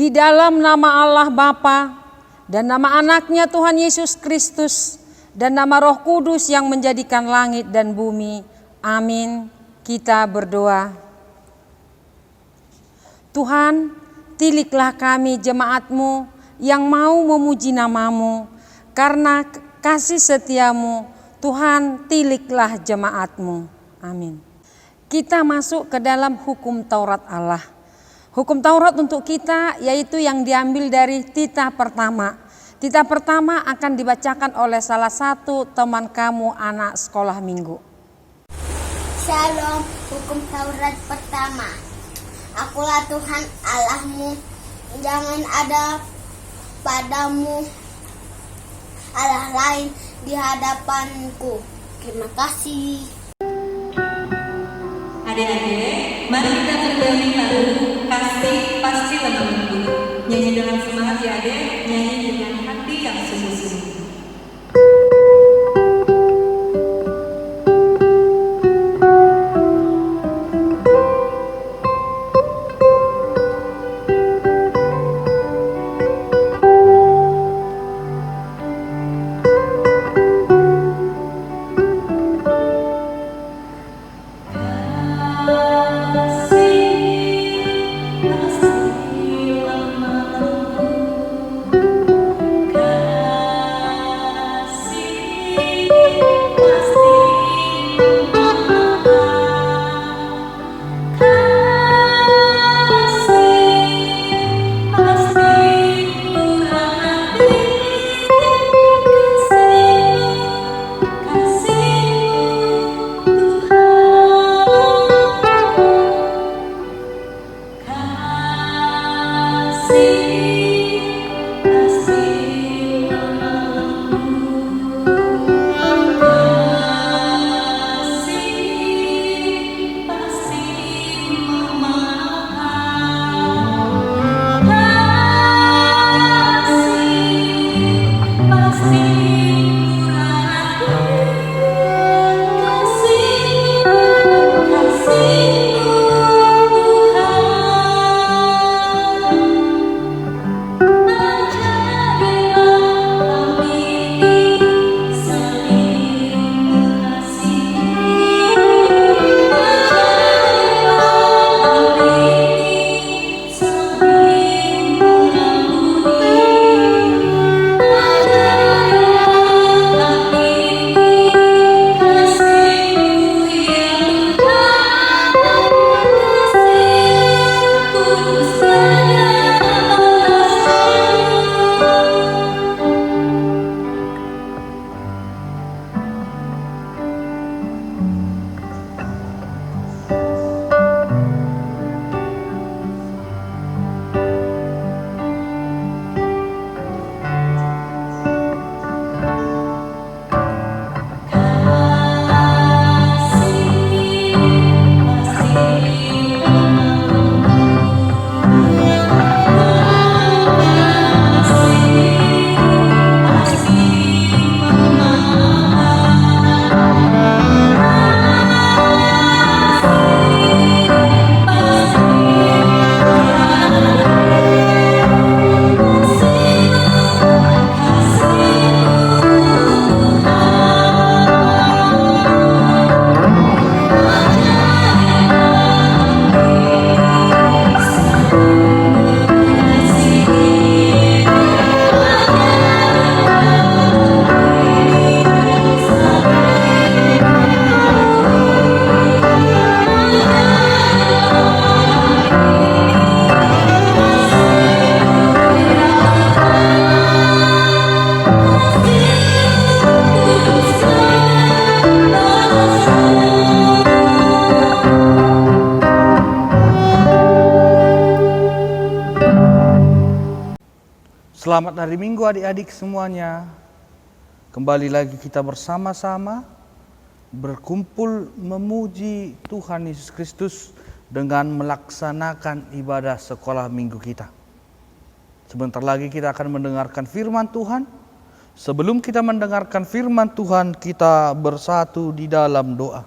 Di dalam nama Allah Bapa dan nama anaknya Tuhan Yesus Kristus dan nama Roh Kudus yang menjadikan langit dan bumi. Amin. Kita berdoa. Tuhan, tiliklah kami jemaat-Mu yang mau memuji nama-Mu. Karena kasih setia-Mu, Tuhan, tiliklah jemaat-Mu. Amin. Kita masuk ke dalam hukum Taurat Allah. Hukum Taurat untuk kita yaitu yang diambil dari titah pertama. Titah pertama akan dibacakan oleh salah satu teman kamu anak sekolah minggu. Shalom, hukum Taurat pertama. Akulah Tuhan Allahmu, jangan ada padamu Allah lain di hadapanku. Terima kasih. Adik-adik, mari kita bernyanyi lagu Kasih Pasti Menemui. Nyanyi dengan semangat ya adik, nyanyi dengan hati yang sungguh-sungguh. Selamat hari Minggu adik-adik semuanya. Kembali lagi kita bersama-sama berkumpul memuji Tuhan Yesus Kristus dengan melaksanakan ibadah sekolah minggu kita. Sebentar lagi kita akan mendengarkan firman Tuhan. Sebelum kita mendengarkan firman Tuhan, kita bersatu di dalam doa.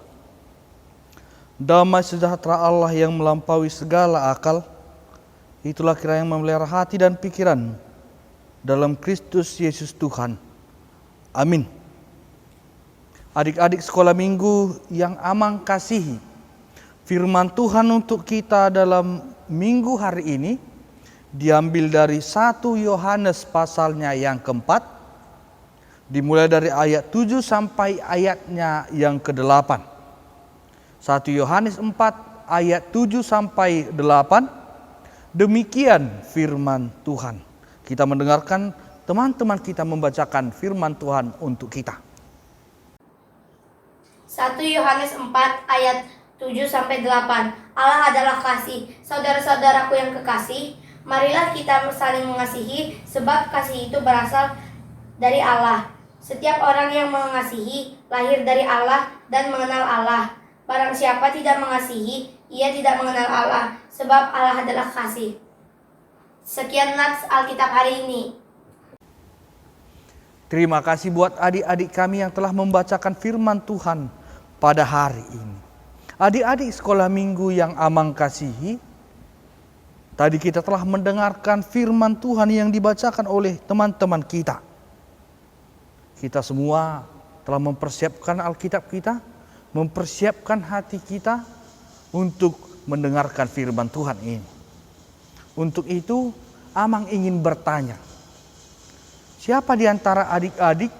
Damai sejahtera Allah yang melampaui segala akal Itulah kiranya yang memelihara hati dan pikiran dalam Kristus Yesus Tuhan. Amin. Adik-adik sekolah minggu yang Amang kasihi, firman Tuhan untuk kita dalam minggu hari ini diambil dari 1 Yohanes pasalnya yang keempat, dimulai dari ayat 7 sampai ayatnya yang ke-8. 1 Yohanes 4 ayat 7 sampai 8. Demikian firman Tuhan. Kita mendengarkan teman-teman kita membacakan firman Tuhan untuk kita. 1 Yohanes 4 ayat 7-8. Allah adalah kasih. Saudara-saudaraku yang kekasih, marilah kita saling mengasihi, sebab kasih itu berasal dari Allah. Setiap orang yang mengasihi lahir dari Allah dan mengenal Allah. Barang siapa tidak mengasihi, ia tidak mengenal Allah, sebab Allah adalah kasih. Sekian nats Alkitab hari ini. Terima kasih buat adik-adik kami yang telah membacakan firman Tuhan pada hari ini. Adik-adik sekolah minggu yang Amang kasihi, tadi kita telah mendengarkan firman Tuhan yang dibacakan oleh teman-teman kita. Kita semua telah mempersiapkan Alkitab kita, mempersiapkan hati kita untuk mendengarkan firman Tuhan ini. Untuk itu, Amang ingin bertanya, siapa di antara adik-adik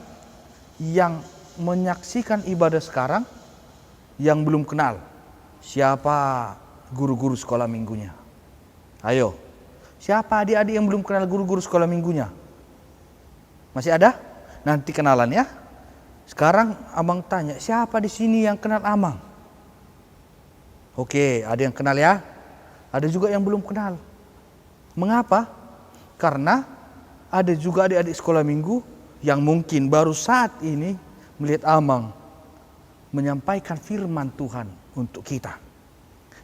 yang menyaksikan ibadah sekarang yang belum kenal siapa guru-guru sekolah minggunya? Ayo, siapa adik-adik yang belum kenal guru-guru sekolah minggunya? Masih ada? Nanti kenalan ya. Sekarang Amang tanya, siapa di sini yang kenal Amang? Oke, ada yang kenal ya. Ada juga yang belum kenal. Mengapa? Karena ada juga adik-adik sekolah minggu yang mungkin baru saat ini melihat Amang menyampaikan firman Tuhan untuk kita.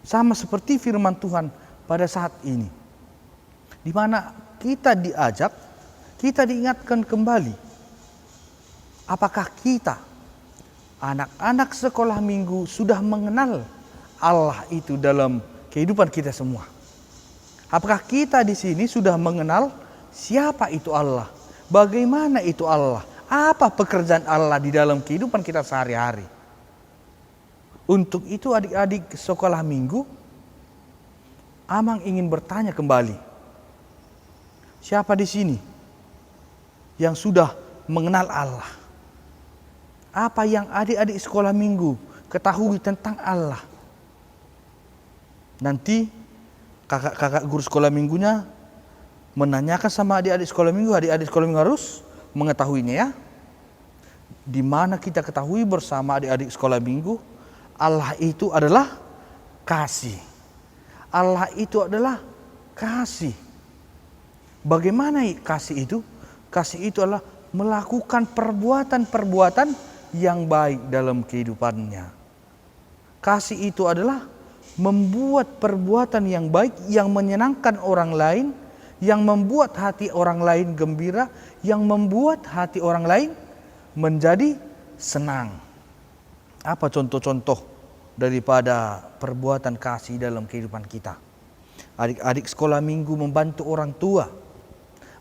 Sama seperti firman Tuhan pada saat ini, di mana kita diajak, kita diingatkan kembali, apakah kita anak-anak sekolah minggu sudah mengenal Allah itu dalam kehidupan kita semua? Apakah kita di sini sudah mengenal siapa itu Allah? Bagaimana itu Allah? Apa pekerjaan Allah di dalam kehidupan kita sehari-hari? Untuk itu adik-adik sekolah minggu, Amang ingin bertanya kembali, siapa di sini yang sudah mengenal Allah? Apa yang adik-adik sekolah minggu ketahui tentang Allah? Nanti kakak-kakak guru sekolah minggunya menanyakan sama adik-adik sekolah minggu harus mengetahuinya ya. Di mana kita ketahui bersama adik-adik sekolah minggu, Allah itu adalah kasih. Allah itu adalah kasih. Bagaimana kasih itu? Kasih itu adalah melakukan perbuatan-perbuatan yang baik dalam kehidupannya. Kasih itu adalah membuat perbuatan yang baik yang menyenangkan orang lain, yang membuat hati orang lain gembira, yang membuat hati orang lain menjadi senang. Apa contoh-contoh daripada perbuatan kasih dalam kehidupan kita? Adik-adik sekolah minggu membantu orang tua.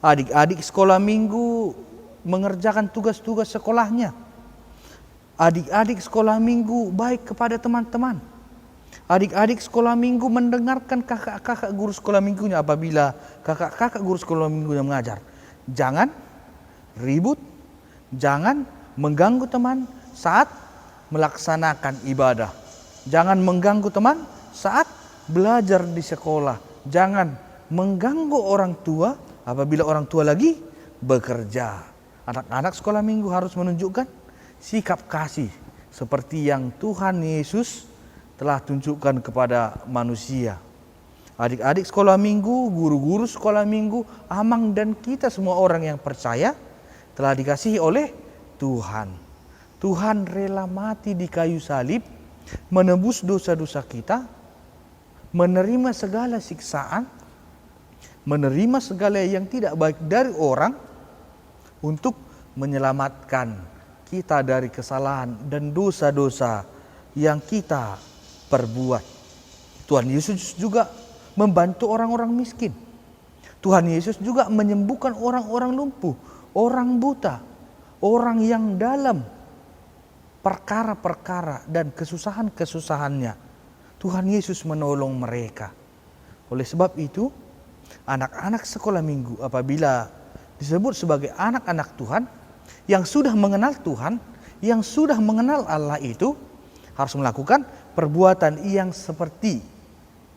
Adik-adik sekolah minggu mengerjakan tugas-tugas sekolahnya. Adik-adik sekolah minggu baik kepada teman-teman. Adik-adik sekolah minggu mendengarkan kakak-kakak guru sekolah minggunya apabila kakak-kakak guru sekolah minggunya mengajar. Jangan ribut, jangan mengganggu teman saat melaksanakan ibadah. Jangan mengganggu teman saat belajar di sekolah. Jangan mengganggu orang tua apabila orang tua lagi bekerja. Anak-anak sekolah minggu harus menunjukkan sikap kasih seperti yang Tuhan Yesus telah tunjukkan kepada manusia. Adik-adik sekolah minggu, guru-guru sekolah minggu, Amang dan kita semua orang yang percaya telah dikasihi oleh Tuhan. Tuhan rela mati di kayu salib, menebus dosa-dosa kita, menerima segala siksaan, menerima segala yang tidak baik dari orang untuk menyelamatkan kita dari kesalahan dan dosa-dosa yang kita perbuat. Tuhan Yesus juga membantu orang-orang miskin. Tuhan Yesus juga menyembuhkan orang-orang lumpuh, orang buta, orang yang dalam perkara-perkara dan kesusahan-kesusahannya. Tuhan Yesus menolong mereka. Oleh sebab itu, anak-anak sekolah minggu apabila disebut sebagai anak-anak Tuhan, yang sudah mengenal Tuhan, yang sudah mengenal Allah itu, harus melakukan perbuatan yang seperti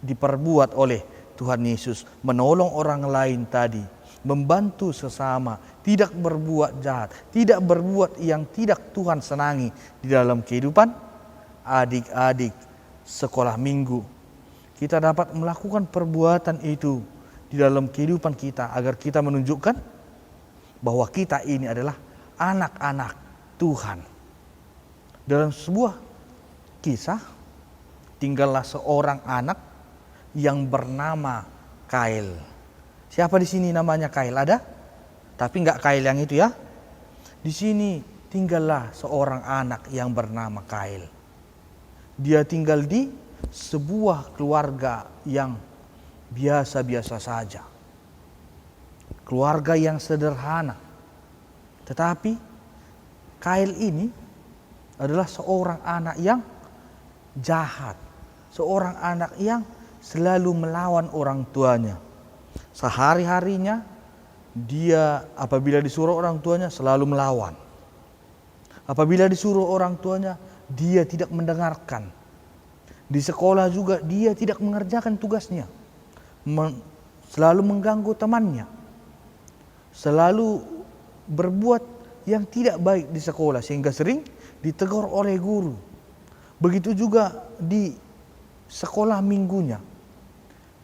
diperbuat oleh Tuhan Yesus. Menolong orang lain tadi, membantu sesama, tidak berbuat jahat, tidak berbuat yang tidak Tuhan senangi di dalam kehidupan adik-adik sekolah minggu. Kita dapat melakukan perbuatan itu di dalam kehidupan kita agar kita menunjukkan bahwa kita ini adalah anak-anak Tuhan. Dalam sebuah kisah, tinggallah seorang anak yang bernama Kail. Siapa di sini namanya Kail? Ada? Tapi enggak Kail yang itu ya. Di sini tinggallah seorang anak yang bernama Kail. Dia tinggal di sebuah keluarga yang biasa-biasa saja. Keluarga yang sederhana. Tetapi Kail ini adalah seorang anak yang jahat. Seorang anak yang selalu melawan orang tuanya. Sehari-harinya dia apabila disuruh orang tuanya selalu melawan. Apabila disuruh orang tuanya dia tidak mendengarkan. Di sekolah juga dia tidak mengerjakan tugasnya. Selalu mengganggu temannya. Selalu berbuat yang tidak baik di sekolah sehingga sering ditegur oleh guru. Begitu juga di sekolah minggunya.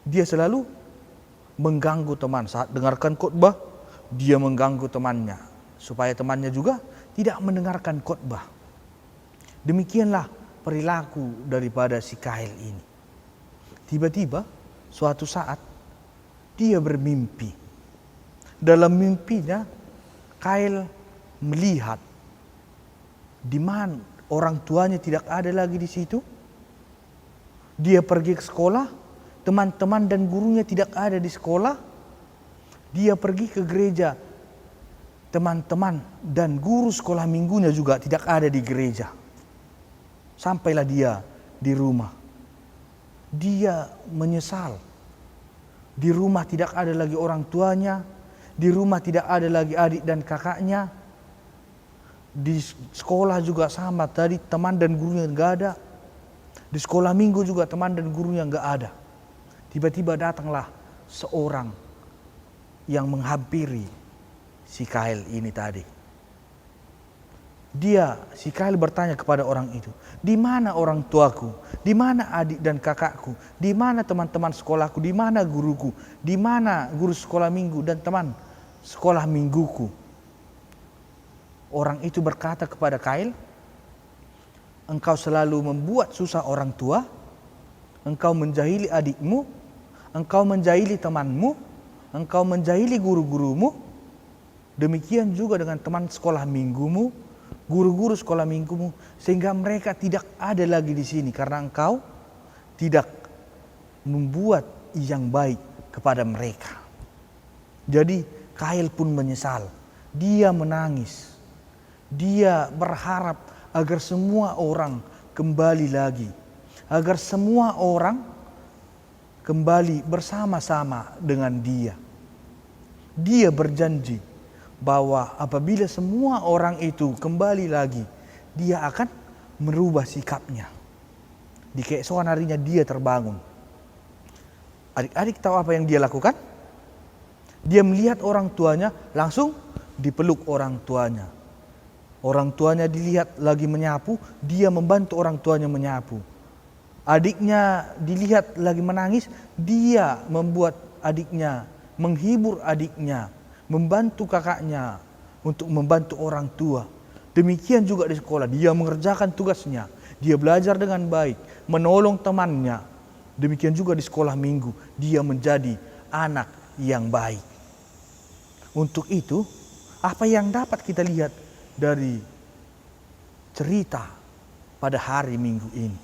Dia selalu mengganggu teman. Saat dengarkan khotbah, dia mengganggu temannya supaya temannya juga tidak mendengarkan khotbah. Demikianlah perilaku daripada si Kail ini. Tiba-tiba suatu saat dia bermimpi. Dalam mimpinya Kail melihat di mana orang tuanya tidak ada lagi di situ. Dia pergi ke sekolah, teman-teman dan gurunya tidak ada di sekolah. Dia pergi ke gereja, teman-teman dan guru sekolah minggunya juga tidak ada di gereja. Sampailah dia di rumah. Dia menyesal. Di rumah tidak ada lagi orang tuanya, di rumah tidak ada lagi adik dan kakaknya. Di sekolah juga sama, tadi teman dan gurunya enggak ada. Di sekolah minggu juga teman dan gurunya enggak ada. Tiba-tiba datanglah seorang yang menghampiri si Kail ini tadi. Si Kail bertanya kepada orang itu, di mana orang tuaku? Di mana adik dan kakakku? Di mana teman-teman sekolahku? Di mana guruku? Di mana guru sekolah minggu dan teman sekolah mingguku? Orang itu berkata kepada Kail, engkau selalu membuat susah orang tua, engkau menjahili adikmu, engkau menjahili temanmu, engkau menjahili guru-gurumu. Demikian juga dengan teman sekolah minggumu, guru-guru sekolah minggumu, sehingga mereka tidak ada lagi di sini karena engkau tidak membuat yang baik kepada mereka. Jadi Kail pun menyesal, dia menangis, dia berharap agar semua orang kembali lagi, agar semua orang kembali bersama-sama dengan dia. Dia berjanji bahwa apabila semua orang itu kembali lagi, dia akan merubah sikapnya. Di keesokan harinya dia terbangun. Adik-adik tahu apa yang dia lakukan? Dia melihat orang tuanya, langsung dipeluk orang tuanya. Orang tuanya dilihat lagi menyapu, dia membantu orang tuanya menyapu. Adiknya dilihat lagi menangis, dia membuat adiknya, menghibur adiknya, membantu kakaknya untuk membantu orang tua. Demikian juga di sekolah, dia mengerjakan tugasnya, dia belajar dengan baik, menolong temannya. Demikian juga di sekolah minggu, dia menjadi anak yang baik. Untuk itu, apa yang dapat kita lihat dari cerita pada hari Minggu ini?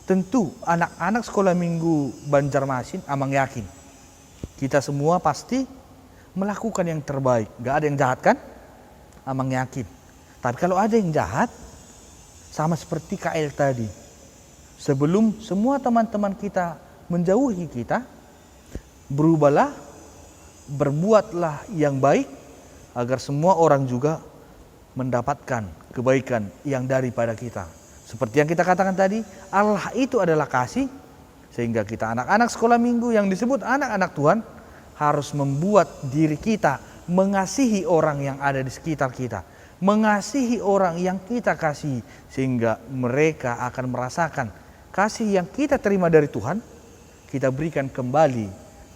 tentu anak-anak sekolah minggu Banjarmasin Amang yakin kita semua pasti melakukan yang terbaik. Gak ada yang jahat kan? Amang yakin. Tapi kalau ada yang jahat, sama seperti KL tadi, sebelum semua teman-teman kita menjauhi kita, berubahlah, berbuatlah yang baik agar semua orang juga mendapatkan kebaikan yang daripada kita. Seperti yang kita katakan tadi, Allah itu adalah kasih, sehingga kita anak-anak sekolah minggu yang disebut anak-anak Tuhan harus membuat diri kita mengasihi orang yang ada di sekitar kita, mengasihi orang yang kita kasih, sehingga mereka akan merasakan kasih yang kita terima dari Tuhan, kita berikan kembali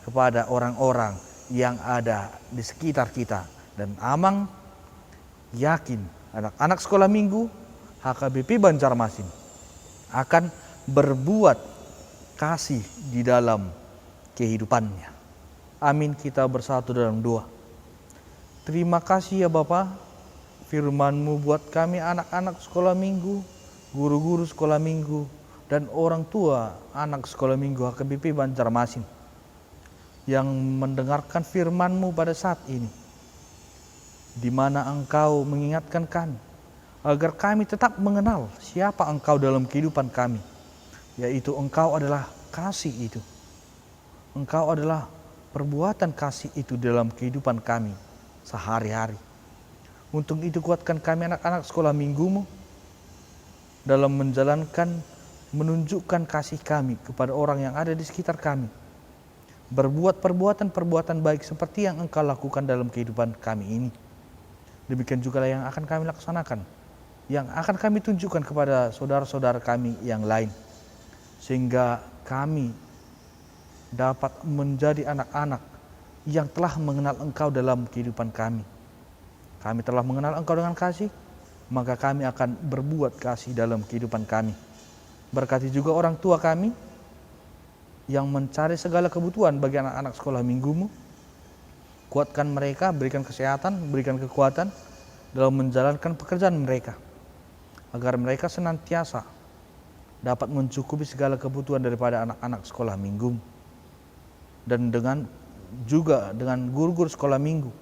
kepada orang-orang yang ada di sekitar kita. Dan Amang yakin anak-anak sekolah minggu HKBP Banjarmasin akan berbuat kasih di dalam kehidupannya. Amin, kita bersatu dalam doa. Terima kasih ya Bapa, firman-Mu buat kami anak-anak sekolah minggu, guru-guru sekolah minggu, dan orang tua anak sekolah minggu HKBP Banjarmasin yang mendengarkan firman-Mu pada saat ini, di mana Engkau mengingatkan kami agar kami tetap mengenal siapa Engkau dalam kehidupan kami, yaitu Engkau adalah kasih itu. Engkau adalah perbuatan kasih itu dalam kehidupan kami sehari-hari. Untuk itu kuatkan kami anak-anak sekolah minggu-Mu dalam menunjukkan kasih kami kepada orang yang ada di sekitar kami. Berbuat perbuatan-perbuatan baik seperti yang Engkau lakukan dalam kehidupan kami ini. Demikian juga yang akan kami laksanakan, yang akan kami tunjukkan kepada saudara-saudara kami yang lain, sehingga kami dapat menjadi anak-anak yang telah mengenal Engkau dalam kehidupan kami. Kami telah mengenal Engkau dengan kasih, maka kami akan berbuat kasih dalam kehidupan kami. Berkati juga orang tua kami yang mencari segala kebutuhan bagi anak-anak sekolah minggu-Mu. Kuatkan mereka, berikan kesehatan, berikan kekuatan dalam menjalankan pekerjaan mereka, agar mereka senantiasa dapat mencukupi segala kebutuhan daripada anak-anak sekolah minggu. Dan dengan guru-guru sekolah minggu,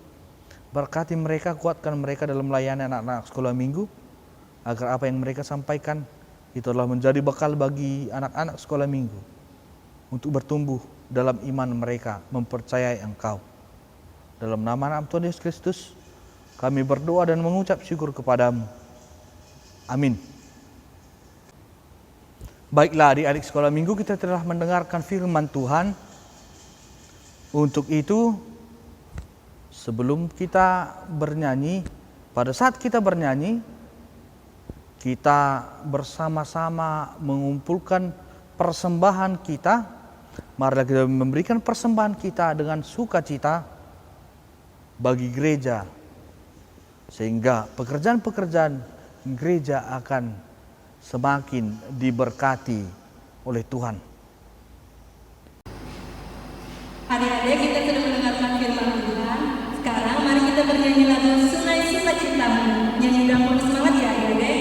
berkati mereka, kuatkan mereka dalam melayani anak-anak sekolah minggu, agar apa yang mereka sampaikan itu adalah menjadi bekal bagi anak-anak sekolah minggu untuk bertumbuh dalam iman mereka, mempercayai Engkau. Dalam nama Tuhan Yesus Kristus, kami berdoa dan mengucap syukur kepadamu. Amin. Baiklah adik-adik sekolah minggu, kita telah mendengarkan firman Tuhan. Untuk itu, sebelum kita bernyanyi, pada saat kita bernyanyi, kita bersama-sama mengumpulkan persembahan kita. Marilah kita memberikan persembahan kita dengan sukacita bagi gereja, sehingga pekerjaan-pekerjaan gereja akan semakin diberkati oleh Tuhan. Adik-adik, kita sudah mendengarkan firman Tuhan. Sekarang mari kita bernyanyi lagu Sungai Sukacitamu. Nyanyi dan penuh semangat ya adik-adik.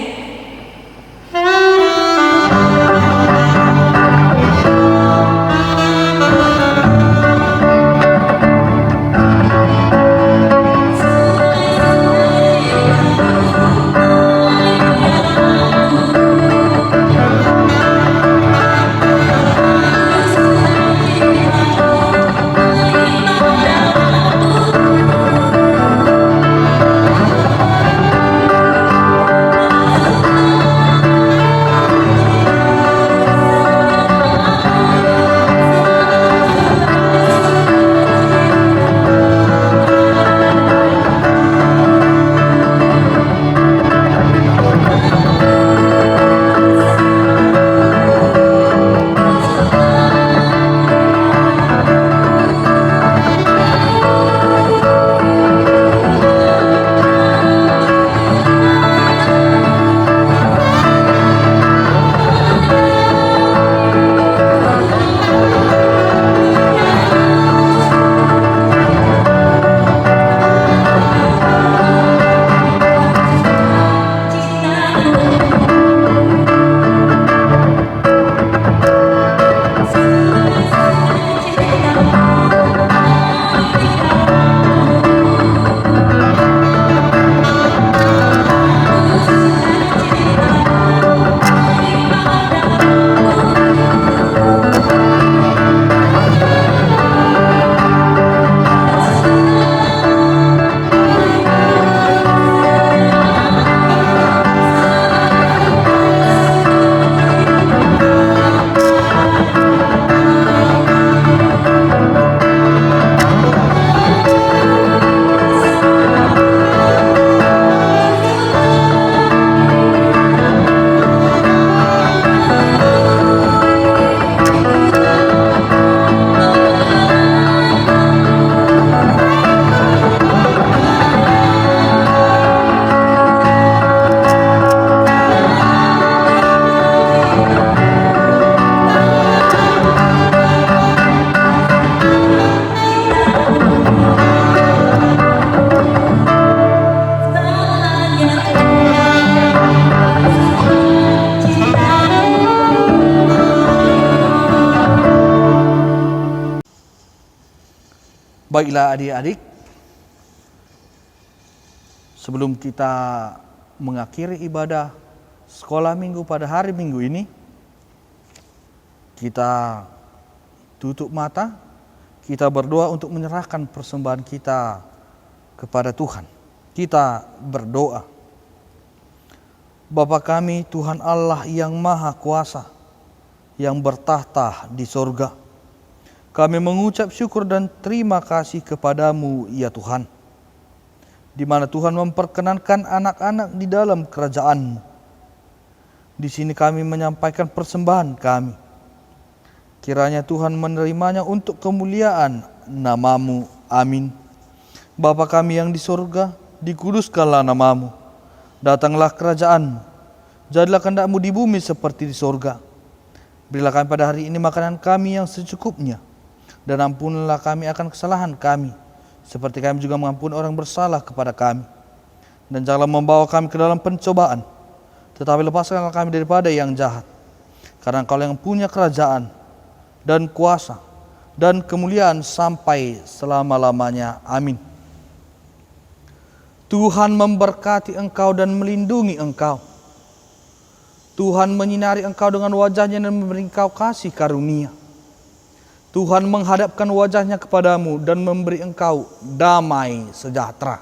Baiklah adik-adik, sebelum kita mengakhiri ibadah sekolah minggu pada hari Minggu ini, kita tutup mata, kita berdoa untuk menyerahkan persembahan kita kepada Tuhan. Kita berdoa. Bapa kami, Tuhan Allah yang Maha Kuasa, yang bertahta di sorga, kami mengucap syukur dan terima kasih kepadamu, ya Tuhan, di mana Tuhan memperkenankan anak-anak di dalam kerajaan-Mu. Di sini kami menyampaikan persembahan kami. Kiranya Tuhan menerimanya untuk kemuliaan nama-Mu. Amin. Bapa kami yang di sorga, dikuduskanlah nama-Mu. Datanglah kerajaan-Mu. Jadilah kehendak-Mu di bumi seperti di sorga. Berilah kami pada hari ini makanan kami yang secukupnya. Dan ampunilah kami akan kesalahan kami, seperti kami juga mengampuni orang bersalah kepada kami. Dan janganlah membawa kami ke dalam pencobaan, tetapi lepaskanlah kami daripada yang jahat. Karena Engkau yang punya kerajaan dan kuasa dan kemuliaan sampai selama-lamanya. Amin. Tuhan memberkati engkau dan melindungi engkau. Tuhan menyinari engkau dengan wajah-Nya dan memberi engkau kasih karunia. Tuhan menghadapkan wajah-Nya kepadamu dan memberi engkau damai sejahtera.